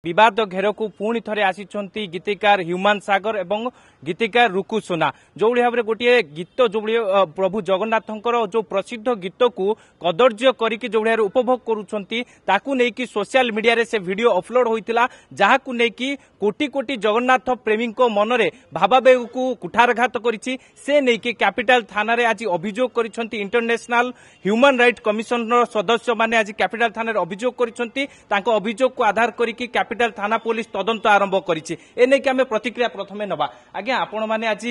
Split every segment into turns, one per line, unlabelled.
विवाद घेर को पुणी थे आसी गीतिकार ह्यूमान सागर एवं गीतिकार रुकु सोना जो भाव में गोटे गीत जो प्रभु जगन्नाथ जो प्रसिद्ध गीत को कदर्य करके जो भाव उपभोग करुँच सोशल मीडिया रे से वीडियो अपलोड होता जहाँ नहीं कोटी कोटी जगन्नाथ प्रेमी मन में भावावेग को कुठारघात कर कैपिटल थाना रे आज अभियोग कर इंटरनेशनल ह्यूमन राइट कमिशन सदस्य माने आज कैपिटल थाना अभियोग कर अभियोग को आधार करके कैपिटल थाना पुलिस तदंत आरंभ करिछि एने कि आमे प्रतिक्रिया प्रथमे नबा आज्ञा आपण माने आज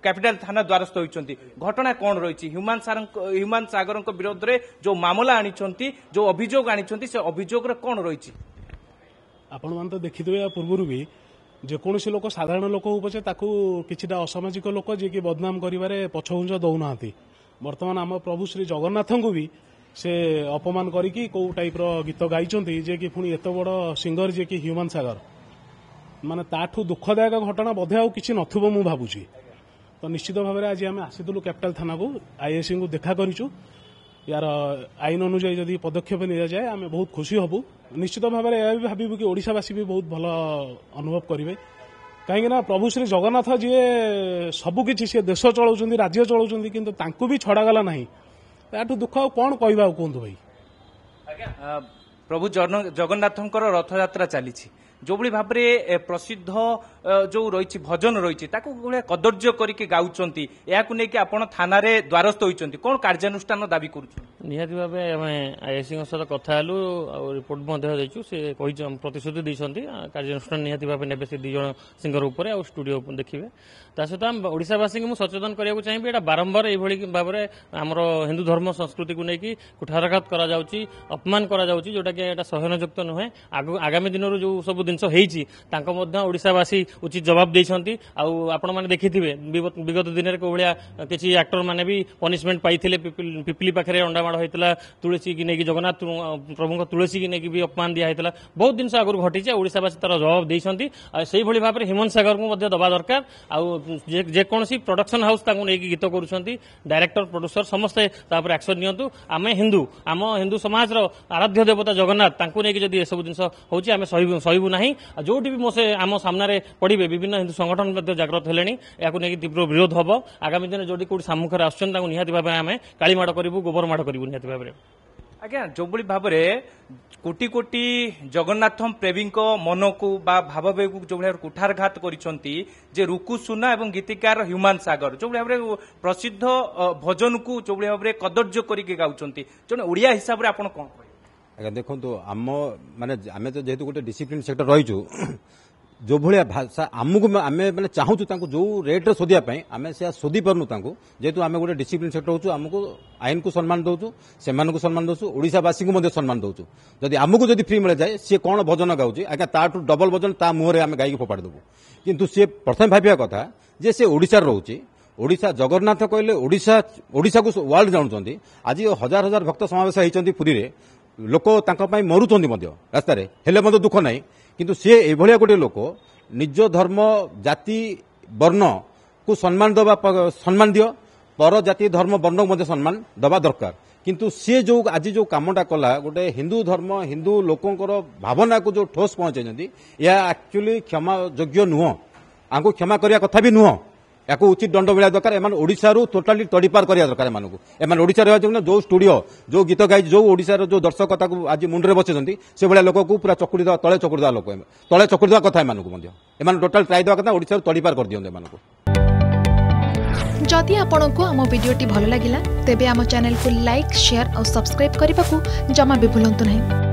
कैपिटल थाना द्वारस्थ होइछंती घटना कोन रहिछि ह्यूमन सागर विरोध रे जो मामला आनिछंती जो अभियोग आनिछंती से अभियोग रे कोन रहिछि
आपण मान तो देखिथिबे पूर्वरु भी जेकोसी लोक साधारण लोक हो पछे ताकू किछिटा असामाजिक लोक जे कि बदनाम करिवारे पछहुंच दउनाहांती वर्तमान आम प्रभु श्री जगन्नाथ को भी से अपमान करिकी को टाइप रो गीत गाइचंती जे कि पुणी एत बड़ सिंगर जे कि ह्यूमन सागर माने ताठू दुखदायक घटना बोधे आउ किछि नथुबो मु भाबुची तो निश्चित भाव में आज आम आसीलु कैपिटल थाना को आईएससी को देखा करिचु यार आईन अनुଯାयी जदि पदक्षेप नि जाए आम बहुत खुशी हबु निश्चित भाव में यह भी भाबू कि ओडिशावासी भी बहुत भल अनुभव करेंगे कहीं प्रभु श्री जगन्नाथ जी सबकि सी देश चलाउछंती राज्य चलाउछंती किंतु तांकु भी छड़ागला नहीं याठू दुख कौन कहवा कहतु भाई
प्रभु जगन्नाथ रथयात्रा चली जो भाव में प्रसिद्ध जो रही भजन रही कदर्य करके गाँची या आपण थाना द्वारस्थ होती कौन कार्यानुष्ठान दाबी कर
निहाती भाव आम आईएससी सहित कथा रिपोर्ट से प्रतिश्रुति देते कार्यानुष्ठान निहाती भाव ने से दीज सिंगर उपर आ स्टूडियो देखिए ता सहित आम ओडिशावासी को सचेतन करने चाहिए एटा बारंबार यही भाव में आमर हिंदू धर्म संस्कृति को लेकिन कुठारघात अपमान जोटा कि सहनयुक्त नुहे आगामी दिन जो सब जिनस ओडिशावासी उचित जवाब देते आपण मैंने देखिथिबे विगत दिन में कौलिया किसी एक्टर मैंने भी पनिशमेंट पाइथिले पिपिली पाखे अंडामाड़ होता तुलसी की नहीं जगन्नाथ प्रभु तुलसी की नहीं भी अपमान दिया होता बहुत जिन आगुरी घटी ओडिशावासी तार जवाब देते से भाव में ह्यूमन सागर को दबा दरकार जेकोसी प्रोडक्शन हाउस नहीं गीत करुँच डायरेक्टर प्रोड्यूसर समस्ते एक्शन नियंतु आम हिंदू समाज आराध्य देवता जगन्नाथ नहीं सब जिन होमें सहबू ना जो भी मो से आम सामने पड़े विभिन्न हिंदू संगठन जागृत हेले या तीव्र विरोध हम आगामी दिन जो कौट सम्मुखें आसुच्च निहाती भाव में आम कालीमाड़ करूँ गोबर माड़ करूँ निहाती भाव में
आज्ञा जो भाव में कोटी कोटी जगन्नाथ प्रेमी मन को भावावेग जो भाव कुठारघात कर रुकु सुना एवं गीतिकार ह्यूमान सागर जो भाव में प्रसिद्ध भजन को जो भाव में कदर्य करके गाँच जो ओडिया हिसाब से आपड़ कौन
आज्ञा देखो आम माने आम तो जेहेतु गोटे डिसिप्लिन सेक्टर रहीचु जो भाया भाषा आमको आम मैंने चाहूँ जो रेट शोधापी आम से शोधि पार्नु जेहेतु आम गोटे डिसिप्लिन सेक्टर होचु आमको आईन को सम्मान दौचु से सम्मान दौचु ओडिशावासी को सम्मान दौचु जदि आमको जदि फ्री मिल जाए सी कौन भजन गाँची आज्ञा ताठू डबल भजन ता मुहर आम गायक फोपाड़ी देवु किंतु सी प्रथम भाविया कथा जे से ओडिशार रोचे ओडिशा जगन्नाथ कहले ओडिशा को वर्ल्ड जानते आज हजार हजार भक्त समावेश होती पुरी रे लोक मरुंच रास्तार हेले दुख ना किंतु सी एभलिया गोटे लोक निज धर्म जाति वर्ण को सम्मान दियो पर जाति धर्म वर्ण को सम्मान दबा दरकार किंतु सी जो आज जो कामटा कला गोटे हिंदू धर्म हिंदू लोकंर भावना को जो ठोस पहुंचाई यह एक्चुअली क्षमा योग्य नुह आंको क्षमा करने कथा भी नुह या उचित दंड मिला दरकार एम ओडिशा टोटाली तड़ीपार करने दरकार एम ओडिशा रहा जो स्टूडियो जो गीत गाई जो ओडिशार जो दर्शकता को आज मुंडे बचे से भाया लोक को पूरा चकुड़ी तले चकुड़ी लोक तले चकुड़ी कथा एम टोटाल ट्राई देवा कथा ओडिशा तड़ीपार कर दिखाते एम
जदि आपंक आम भिडी भल लगा तेब आम चैनल को लाइक शेयर और सब्सक्राइब करने को जमा भी भूलु नहीं।